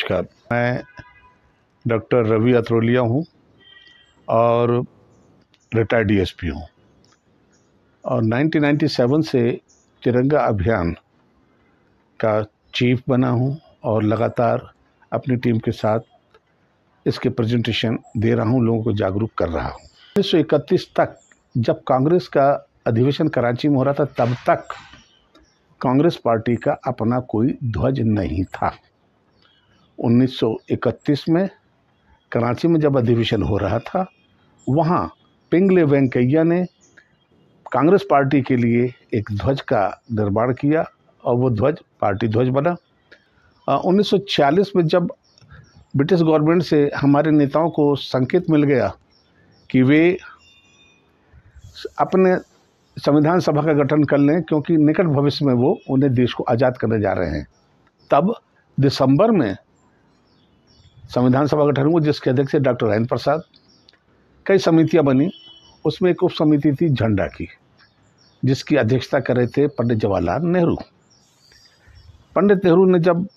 नमस्कार, मैं डॉक्टर रवि अत्रोलिया हूँ और रिटायर्ड डीएसपी हूँ और 1997 से तिरंगा अभियान का चीफ बना हूँ और लगातार अपनी टीम के साथ इसके प्रेजेंटेशन दे रहा हूँ, लोगों को जागरूक कर रहा हूँ। 1931 तक जब कांग्रेस का अधिवेशन कराची में हो रहा था, तब तक कांग्रेस पार्टी का अपना कोई ध्वज नहीं था। 1931 में कराची में जब अधिवेशन हो रहा था, वहाँ पिंगले वेंकैया ने कांग्रेस पार्टी के लिए एक ध्वज का निर्माण किया और वो ध्वज पार्टी ध्वज बना। 1946 में जब ब्रिटिश गवर्नमेंट से हमारे नेताओं को संकेत मिल गया कि वे अपने संविधान सभा का गठन कर लें, क्योंकि निकट भविष्य में वो उन्हें देश को आज़ाद करने जा रहे हैं, तब दिसंबर में संविधान सभा गठन हुआ, जिसके अध्यक्ष डॉक्टर राजेंद्र प्रसाद। कई समितियां बनी, उसमें एक उप समिति थी झंडा की, जिसकी अध्यक्षता कर रहे थे पंडित जवाहरलाल नेहरू। पंडित नेहरू ने जब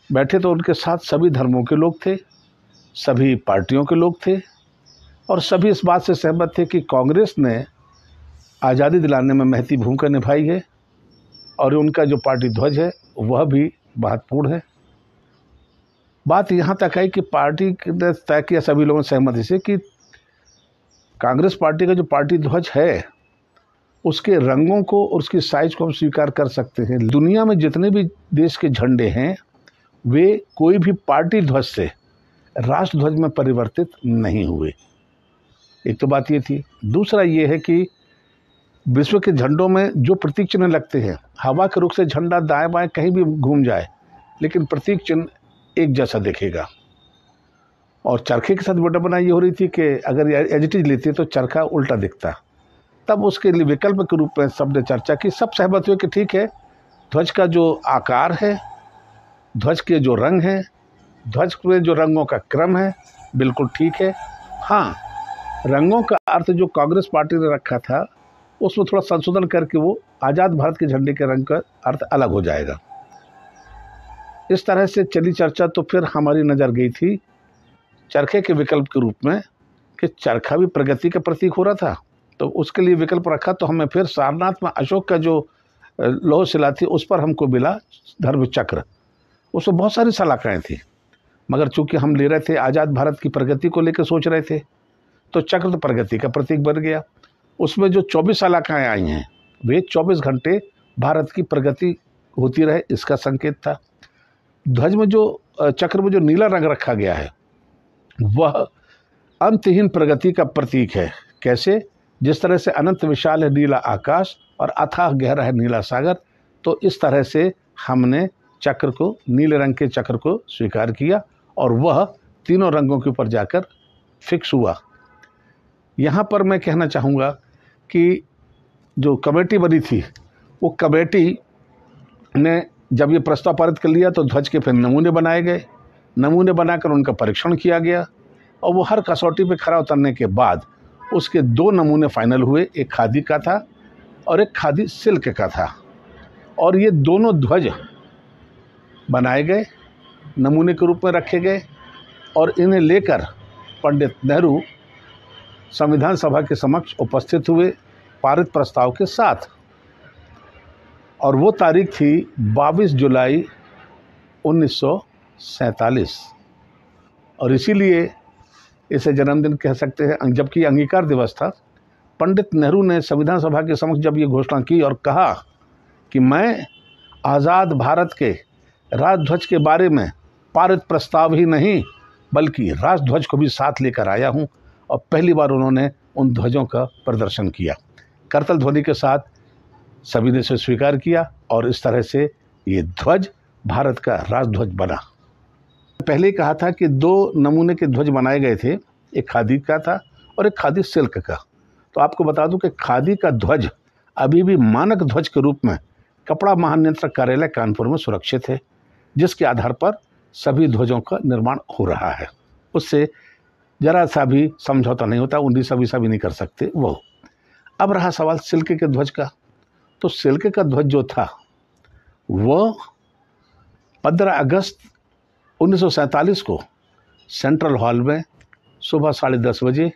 बैठे तो उनके साथ सभी धर्मों के लोग थे, सभी पार्टियों के लोग थे और सभी इस बात से सहमत थे कि कांग्रेस ने आज़ादी दिलाने में महती भूमिका निभाई है और उनका जो पार्टी ध्वज है वह भी महत्वपूर्ण है। बात यहाँ तक है कि पार्टी ने तय किया, सभी लोगों ने सहमति से, कि कांग्रेस पार्टी का जो पार्टी ध्वज है उसके रंगों को और उसकी साइज को हम स्वीकार कर सकते हैं। दुनिया में जितने भी देश के झंडे हैं वे कोई भी पार्टी ध्वज से राष्ट्र ध्वज में परिवर्तित नहीं हुए। एक तो बात ये थी। दूसरा ये है कि विश्व के झंडों में जो प्रतीक चिन्ह लगते हैं, हवा के रुख से झंडा दाएं बाएं कहीं भी घूम जाए, लेकिन प्रतीक चिन्ह एक जैसा दिखेगा। और चरखे के साथ विडंबना ये हो रही थी कि अगर एज इट इज लेते तो चरखा उल्टा दिखता। तब उसके लिए विकल्प के रूप में सबने चर्चा की, सब सहमत हुए कि ठीक है, ध्वज का जो आकार है, ध्वज के जो रंग हैं, ध्वज में जो रंगों का क्रम है, बिल्कुल ठीक है। हाँ, रंगों का अर्थ जो कांग्रेस पार्टी ने रखा था उसमें थोड़ा संशोधन करके वो आज़ाद भारत के झंडे के रंग का अर्थ अलग हो जाएगा। इस तरह से चली चर्चा। तो फिर हमारी नज़र गई थी चरखे के विकल्प के रूप में कि चरखा भी प्रगति का प्रतीक हो रहा था, तो उसके लिए विकल्प रखा। तो हमें फिर सारनाथ में अशोक का जो लौह शिला थी उस पर हमको मिला धर्म चक्र। उसमें बहुत सारी सलाखाएँ थी, मगर चूंकि हम ले रहे थे आज़ाद भारत की प्रगति को लेकर सोच रहे थे, तो चक्र तो प्रगति का प्रतीक बन गया। उसमें जो 24 सलाखाएँ आई हैं वे 24 घंटे भारत की प्रगति होती रहे, इसका संकेत था। ध्वज में जो चक्र में जो नीला रंग रखा गया है वह अंतहीन प्रगति का प्रतीक है। कैसे? जिस तरह से अनंत विशाल है नीला आकाश और अथाह गहरा है नीला सागर, तो इस तरह से हमने चक्र को, नीले रंग के चक्र को स्वीकार किया और वह तीनों रंगों के ऊपर जाकर फिक्स हुआ। यहाँ पर मैं कहना चाहूँगा कि जो कमेटी बनी थी, वो कमेटी ने जब ये प्रस्ताव पारित कर लिया तो ध्वज के फिर नमूने बनाए गए। नमूने बनाकर उनका परीक्षण किया गया और वो हर कसौटी पे खरा उतरने के बाद उसके 2 नमूने फाइनल हुए, एक खादी का था और एक खादी सिल्क का था। और ये दोनों ध्वज बनाए गए, नमूने के रूप में रखे गए और इन्हें लेकर पंडित नेहरू संविधान सभा के समक्ष उपस्थित हुए पारित प्रस्ताव के साथ। और वो तारीख थी 22 जुलाई 1947 और इसीलिए इसे जन्मदिन कह सकते हैं, जबकि अंगीकार दिवस था। पंडित नेहरू ने संविधान सभा के समक्ष जब ये घोषणा की और कहा कि मैं आज़ाद भारत के राष्ट्रध्वज के बारे में पारित प्रस्ताव ही नहीं बल्कि राष्ट्रध्वज को भी साथ लेकर आया हूँ, और पहली बार उन्होंने उन ध्वजों का प्रदर्शन किया। करतल ध्वनि के साथ सभी ने इसे स्वीकार किया और इस तरह से ये ध्वज भारत का राष्ट्रध्वज बना। पहले कहा था कि 2 नमूने के ध्वज बनाए गए थे, एक खादी का था और एक खादी सिल्क का। तो आपको बता दूं कि खादी का ध्वज अभी भी मानक ध्वज के रूप में कपड़ा महानियंत्रक कार्यालय कानपुर में सुरक्षित है, जिसके आधार पर सभी ध्वजों का निर्माण हो रहा है। उससे जरा सा भी समझौता नहीं होता, 19 भी नहीं कर सकते वो। अब रहा सवाल सिल्क के ध्वज का। तो सिल्क का ध्वज जो था वो 15 अगस्त 1947 को सेंट्रल हॉल में सुबह 10:30 बजे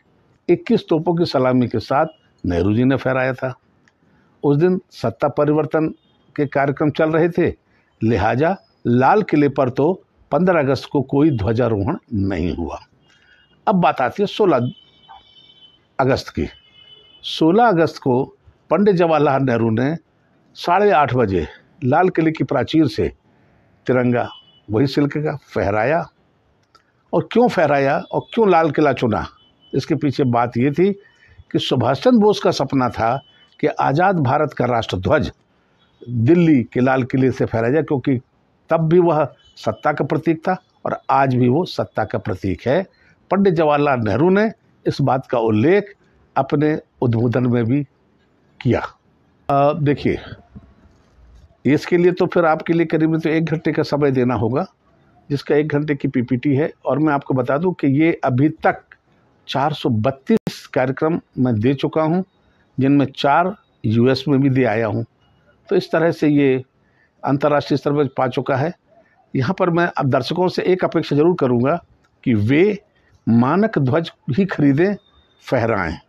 21 तोपों की सलामी के साथ नेहरू जी ने फहराया था। उस दिन सत्ता परिवर्तन के कार्यक्रम चल रहे थे, लिहाजा लाल किले पर तो 15 अगस्त को कोई ध्वजारोहण नहीं हुआ। अब बात आती है 16 अगस्त की। 16 अगस्त को पंडित जवाहरलाल नेहरू ने 8:30 बजे लाल किले की प्राचीर से तिरंगा, वही सिल्क का, फहराया। और क्यों फहराया और क्यों लाल किला चुना, इसके पीछे बात ये थी कि सुभाष चंद्र बोस का सपना था कि आज़ाद भारत का राष्ट्रध्वज दिल्ली के लाल किले से फहराया जाए, क्योंकि तब भी वह सत्ता का प्रतीक था और आज भी वो सत्ता का प्रतीक है। पंडित जवाहरलाल नेहरू ने इस बात का उल्लेख अपने उद्बोधन में भी किया। देखिए, इसके लिए तो फिर आपके लिए करीब तो 1 घंटे का समय देना होगा, जिसका 1 घंटे की पीपीटी है। और मैं आपको बता दूं कि ये अभी तक 432 कार्यक्रम मैं दे चुका हूं, जिनमें 4 यूएस में भी दे आया हूं। तो इस तरह से ये अंतर्राष्ट्रीय स्तर पर पा चुका है। यहाँ पर मैं अब दर्शकों से एक अपेक्षा जरूर करूँगा कि वे मानक ध्वज ही खरीदें, फहराएं।